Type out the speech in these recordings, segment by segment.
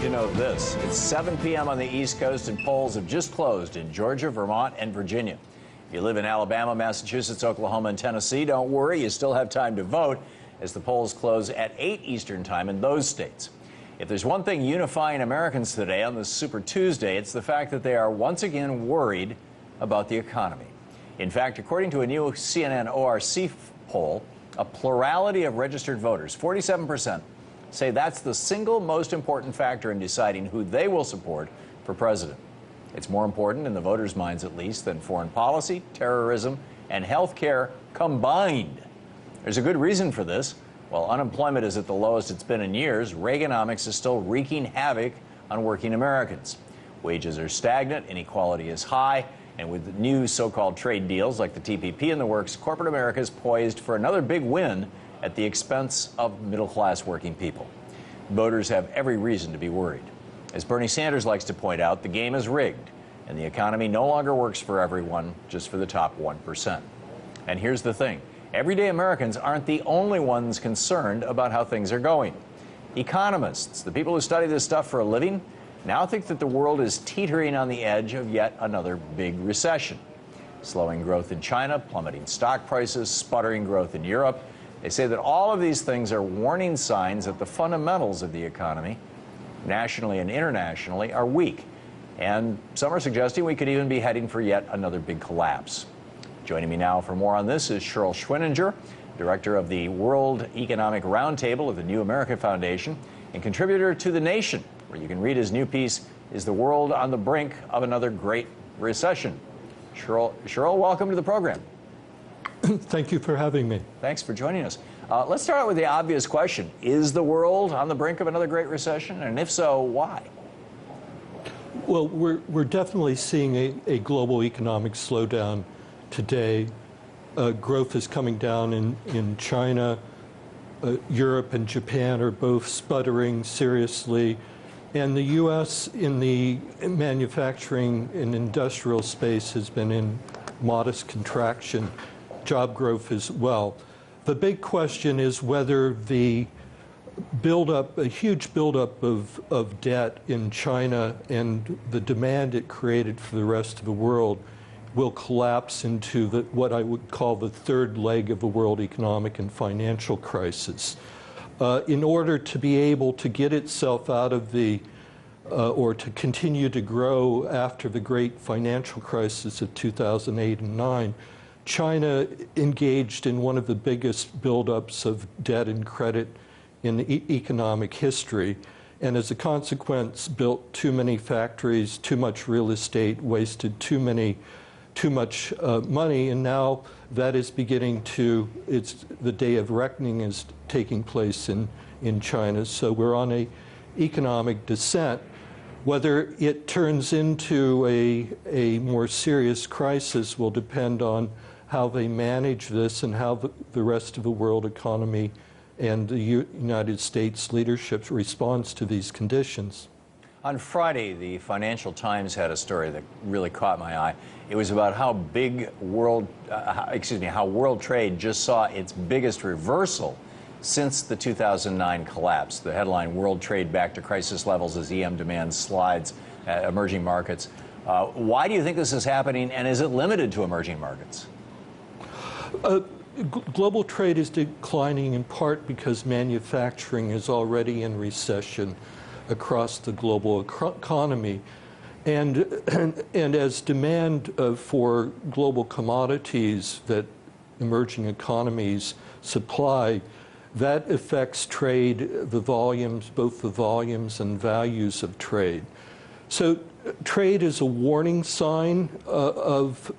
to know this. It's 7 p.m. on the East Coast, and polls have just closed in Georgia, Vermont, and Virginia. If you live in Alabama, Massachusetts, Oklahoma, and Tennessee, don't worry, you still have time to vote as the polls close at 8 Eastern time in those states. If there's one thing unifying Americans today on this Super Tuesday, it's the fact that they are once again worried about the economy. In fact, according to a new CNN ORC poll, a plurality of registered voters, 47%, say that's the single most important factor in deciding who they will support for president. It's more important, in the voters' minds at least, than foreign policy, terrorism, and health care combined. There's a good reason for this. While unemployment is at the lowest it's been in years, Reaganomics is still wreaking havoc on working Americans. Wages are stagnant, inequality is high, and with new so-called trade deals like the TPP in the works, corporate America is poised for another big win at the expense of middle-class working people. Voters have every reason to be worried. As Bernie Sanders likes to point out, the game is rigged, and the economy no longer works for everyone, just for the top 1%. And here's the thing. Everyday Americans aren't the only ones concerned about how things are going. Economists, the people who study this stuff for a living, now think that the world is teetering on the edge of yet another big recession. Slowing growth in China, plummeting stock prices, sputtering growth in Europe. They say that all of these things are warning signs that the fundamentals of the economy, nationally and internationally, are weak. And some are suggesting we could even be heading for yet another big collapse. Joining me now for more on this is Cheryl Schwininger, director of the World Economic Roundtable of the New America Foundation and contributor to The Nation, where you can read his new piece, Is the World on the Brink of Another Great Recession? Cheryl, welcome to the program. Thank you for having me. Thanks for joining us. Let's start out with the obvious question. Is the world on the brink of another great recession? And if so, why? Well, we're definitely seeing a global economic slowdown today. Growth is coming down in China. Europe and Japan are both sputtering seriously. And the U.S. in the manufacturing and industrial space has been in modest contraction. Job growth as well. The big question is whether the a huge buildup of debt in China and the demand it created for the rest of the world will collapse into what I would call the third leg of the world economic and financial crisis. In order to be able to get itself out of or to continue to grow after the great financial crisis of 2008 and 9, China engaged in one of the biggest buildups of debt and credit in economic history, and as a consequence built too many factories, too much real estate, wasted too much money, and now that is beginning to, the day of reckoning is taking place in China. So we're on a economic descent. Whether it turns into a more serious crisis will depend on how they manage this and how the rest of the world economy and the United States leadership responds to these conditions. On Friday, the Financial Times had a story that really caught my eye. It was about how how world trade just saw its biggest reversal since the 2009 collapse. The headline, World Trade Back to Crisis Levels as EM Demand Slides Emerging Markets. Why do you think this is happening, and is it limited to emerging markets? Global trade is declining in part because manufacturing is already in recession across the global economy. And as demand for global commodities that emerging economies supply, that affects trade, the volumes, both the volumes and values of trade. So trade is a warning sign of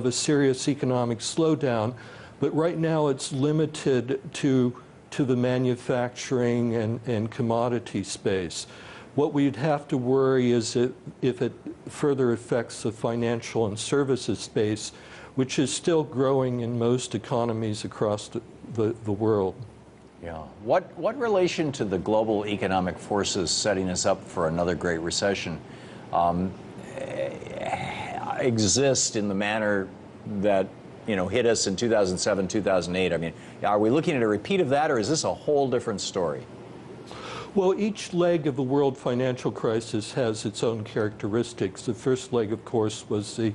a serious economic slowdown, but right now it's limited to the manufacturing and commodity space. What we'd have to worry is if it further affects the financial and services space, which is still growing in most economies across the world. Yeah. What relation to the global economic forces setting us up for another great recession exist in the manner that hit us in 2007, 2008? I mean, are we looking at a repeat of that, or is this a whole different story? Well, each leg of the world financial crisis has its own characteristics. The first leg, of course, was the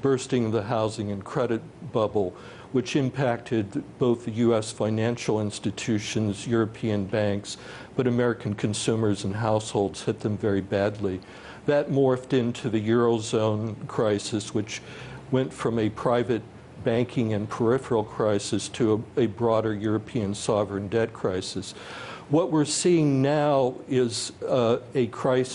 bursting of the housing and credit bubble, which impacted both the U.S. financial institutions, European banks, but American consumers and households hit them very badly. That morphed into the Eurozone crisis, which went from a private banking and peripheral crisis to a broader European sovereign debt crisis. What we're seeing now is a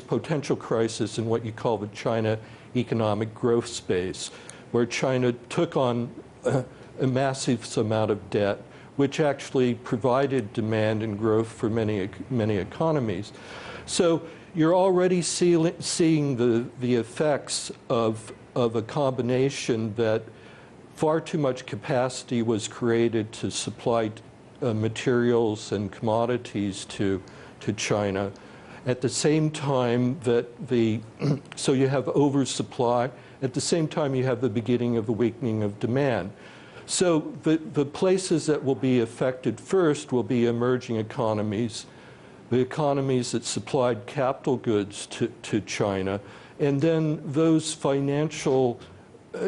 potential crisis in what you call the China economic growth space, where China took on a massive amount of debt, which actually provided demand and growth for many economies. So you're already seeing the effects of a combination that far too much capacity was created to supply materials and commodities to China. At the same time that so you have oversupply, at the same time you have the beginning of the weakening of demand. So the places that will be affected first will be emerging economies, the economies that supplied capital goods to China, and then those financial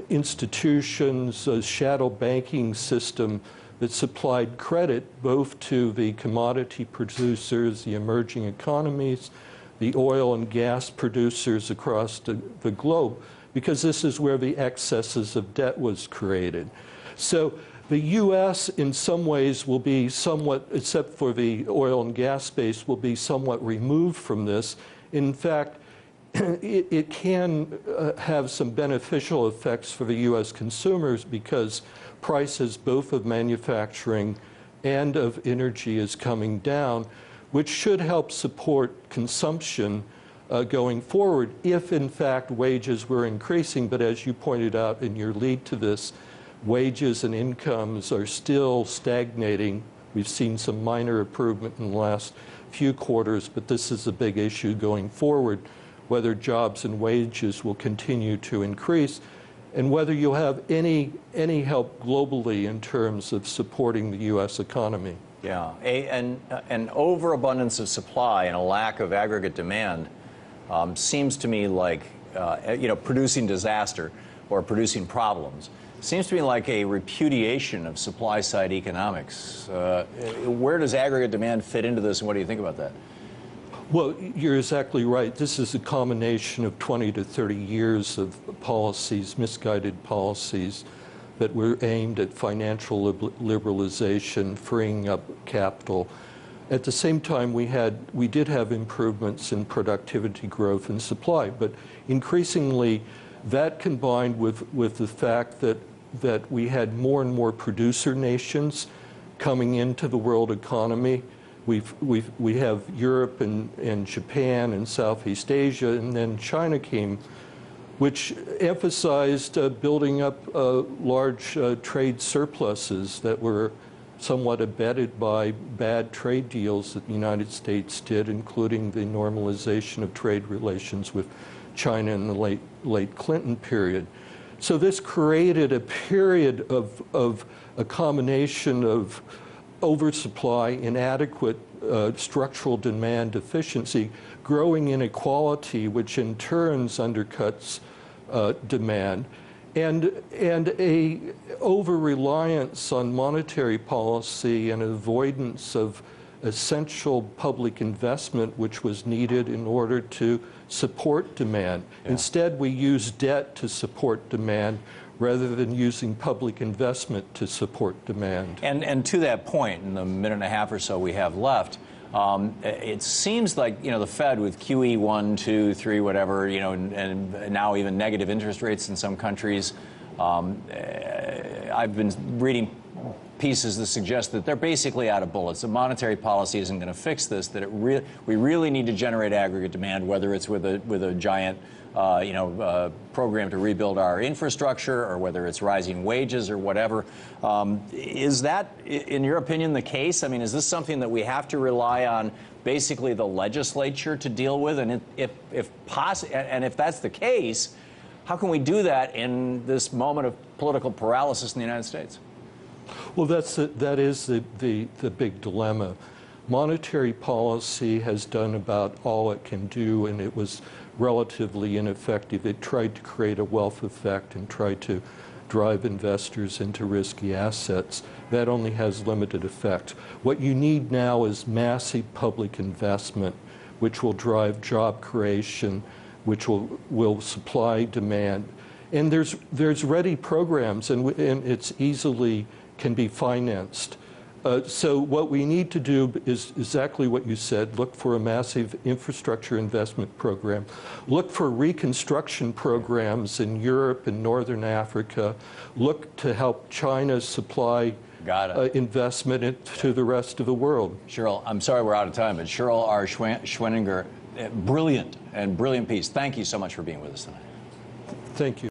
institutions, a shadow banking system that supplied credit both to the commodity producers, the emerging economies, the oil and gas producers across the globe, because this is where the excesses of debt was created. So the U.S. in some ways will be somewhat, except for the oil and gas space, will be somewhat removed from this. In fact, it can have some beneficial effects for the U.S. consumers because prices both of manufacturing and of energy is coming down, which should help support consumption going forward if, in fact, wages were increasing. But as you pointed out in your lead to this, wages and incomes are still stagnating. We've seen some minor improvement in the last few quarters, but this is a big issue going forward, whether jobs and wages will continue to increase, and whether you'll have any help globally in terms of supporting the U.S. economy. Yeah, an overabundance of supply and a lack of aggregate demand seems to me like, producing disaster or producing problems. Seems to me like a repudiation of supply-side economics. Where does aggregate demand fit into this, and what do you think about that? Well, you're exactly right. This is a combination of 20 to 30 years of policies, misguided policies, that were aimed at financial liberalization, freeing up capital. At the same time, we did have improvements in productivity growth and supply, but increasingly that combined with the fact that we had more and more producer nations coming into the world economy. We have Europe and Japan and Southeast Asia, and then China came, which emphasized building up large trade surpluses that were somewhat abetted by bad trade deals that the United States did, including the normalization of trade relations with China in the late Clinton period. So this created a period of a combination of oversupply, inadequate structural demand deficiency, growing inequality, which in turns undercuts demand, and a over-reliance on monetary policy and avoidance of essential public investment, which was needed in order to support demand. Yeah. Instead, we use debt to support demand rather than using public investment to support demand. And to that point, in the minute and a half or so we have left, it seems like, the Fed with QE 1, 2, 3, whatever, and now even negative interest rates in some countries. I've been reading pieces that suggest that they're basically out of bullets. The monetary policy isn't going to fix this, that we really need to generate aggregate demand, whether it's with a giant program to rebuild our infrastructure, or whether it's rising wages or whatever. Is that, in your opinion, the case? I mean, is this something that we have to rely on basically the legislature to deal with? And if that's the case, how can we do that in this moment of political paralysis in the United States? Well, that is the big dilemma. Monetary policy has done about all it can do, and it was relatively ineffective. It tried to create a wealth effect and tried to drive investors into risky assets. That only has limited effect. What you need now is massive public investment, which will drive job creation, which will supply demand. And there's ready programs, and it's easily can be financed. So what we need to do is exactly what you said, look for a massive infrastructure investment program, look for reconstruction programs in Europe and Northern Africa, look to help China supply investment to the rest of the world. Cheryl, I'm sorry we're out of time, but Cheryl R. Schweninger, brilliant piece. Thank you so much for being with us tonight. Thank you.